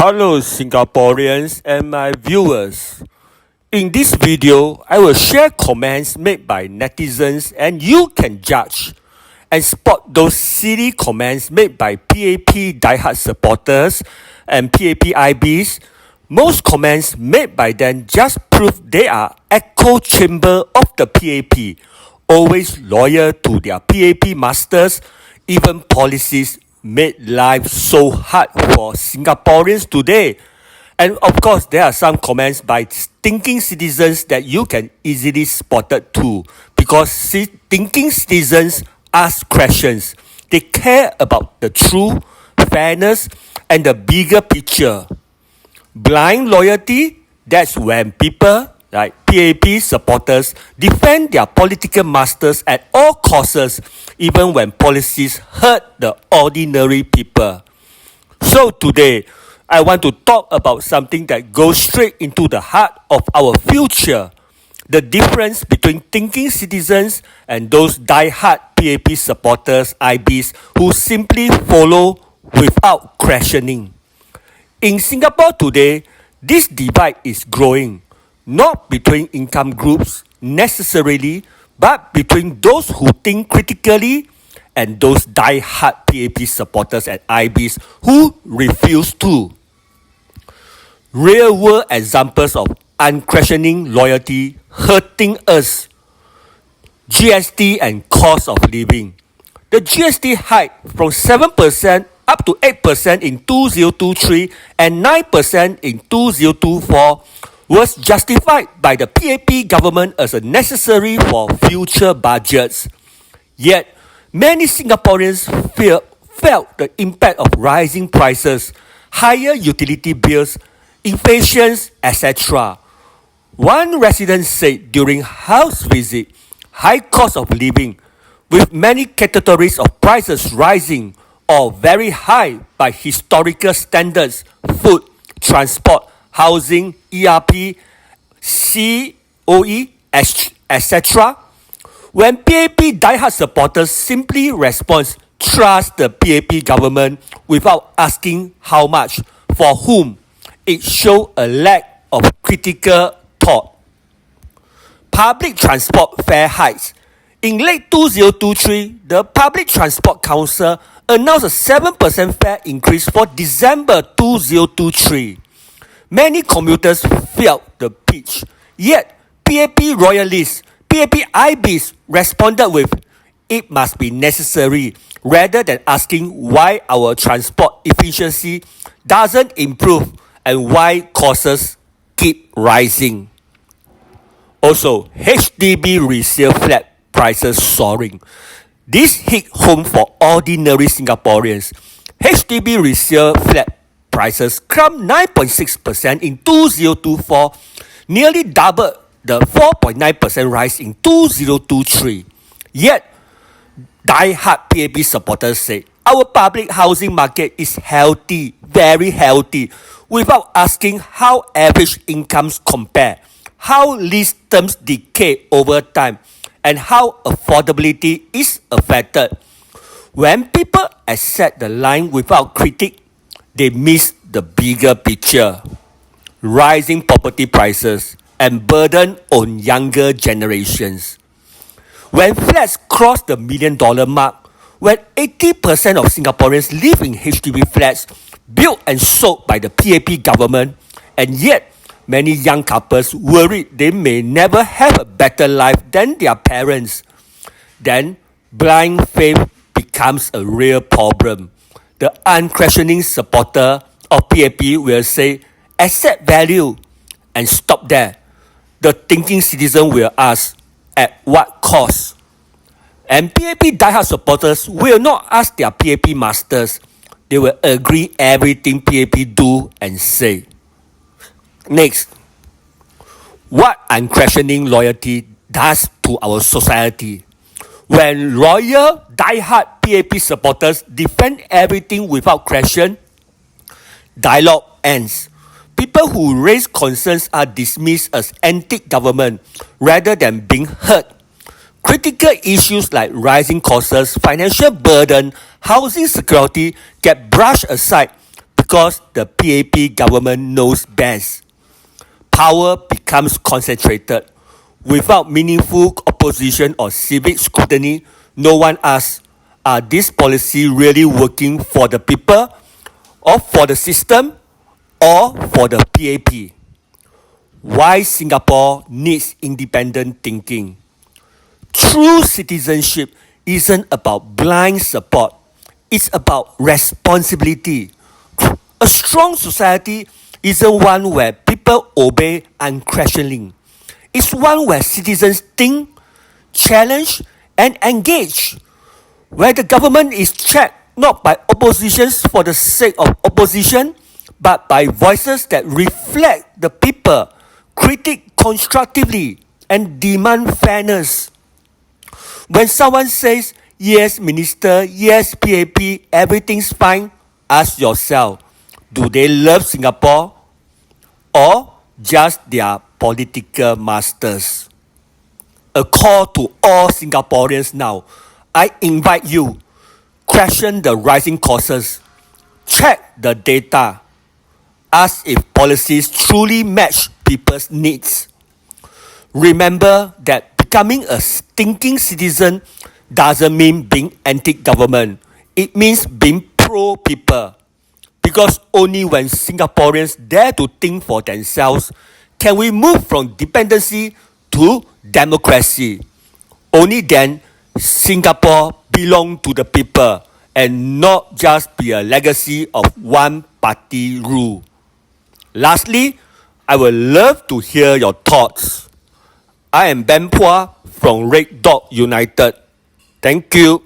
Hello Singaporeans and my viewers. In this video, I will share comments made by netizens and you can judge and spot those silly comments made by PAP diehard supporters and PAP IBs. Most comments made by them just prove they are echo chamber of the PAP, always loyal to their PAP masters. Even policies made life so hard for Singaporeans today. And of course, there are some comments by thinking citizens that you can easily spot it too. Because thinking citizens ask questions. They care about the truth, fairness, and the bigger picture. Blind loyalty, that's when people like PAP supporters defend their political masters at all costs, even when policies hurt the ordinary people. So today, I want to talk about something that goes straight into the heart of our future. The difference between thinking citizens and those die-hard PAP supporters, IBs, who simply follow without questioning. In Singapore today, this divide is growing, not between income groups necessarily, but between those who think critically and those die-hard PAP supporters and IBs who refuse to. Real-world examples of unquestioning loyalty hurting us. GST and cost of living. The GST hike from 7% up to 8% in 2023 and 9% in 2024 was justified by the PAP government as a necessary for future budgets. Yet, many Singaporeans felt the impact of rising prices, higher utility bills, inflation, etc. One resident said during house visit, high cost of living, with many categories of prices rising or very high by historical standards, food, transport, housing, ERP, COE, etc. When PAP diehard supporters simply respond, trust the PAP government without asking how much, for whom, it shows a lack of critical thought. Public transport fare hikes. In late 2023, the Public Transport Council announced a 7% fare increase for December 2023. Many commuters felt the pinch, yet PAP royalists, PAP IBs responded with, it must be necessary, rather than asking why our transport efficiency doesn't improve and why costs keep rising. Also, HDB resale flat prices soaring. This hit home for ordinary Singaporeans. HDB resale flat prices climbed 9.6% in 2024, nearly double the 4.9% rise in 2023. Yet, die-hard PAP supporters say our public housing market is healthy, very healthy, without asking how average incomes compare, how lease terms decay over time, and how affordability is affected. When people accept the line without critique, they miss the bigger picture. Rising property prices and burden on younger generations. When flats cross the $1 million mark, when 80% of Singaporeans live in HDB flats built and sold by the PAP government, and yet many young couples worried they may never have a better life than their parents, then blind faith becomes a real problem. The unquestioning supporter of PAP will say, accept value and stop there. The thinking citizen will ask, at what cost? And PAP diehard supporters will not ask their PAP masters. They will agree everything PAP do and say. Next, what unquestioning loyalty does to our society. When loyal, die-hard PAP supporters defend everything without question, dialogue ends. People who raise concerns are dismissed as anti-government rather than being heard. Critical issues like rising costs, financial burden, housing security get brushed aside because the PAP government knows best. Power becomes concentrated. Without meaningful opposition or civic scrutiny, no one asks, are these policies really working for the people, or for the system, or for the PAP? Why Singapore needs independent thinking. True citizenship isn't about blind support, it's about responsibility. A strong society isn't one where people obey unquestioningly. It's one where citizens think, challenge, and engage. Where the government is checked not by oppositions for the sake of opposition, but by voices that reflect the people, critique constructively, and demand fairness. When someone says, yes, minister, yes, PAP, everything's fine, ask yourself, do they love Singapore or just their political masters? A call to all Singaporeans now. I invite you, question the rising costs, check the data, ask if policies truly match people's needs. Remember that becoming a thinking citizen doesn't mean being anti-government. It means being pro-people. Because only when Singaporeans dare to think for themselves can we move from dependency to democracy. Only then Singapore belong to the people and not just be a legacy of one party rule. Lastly, I would love to hear your thoughts. I am Puah from Red Dot United. Thank you.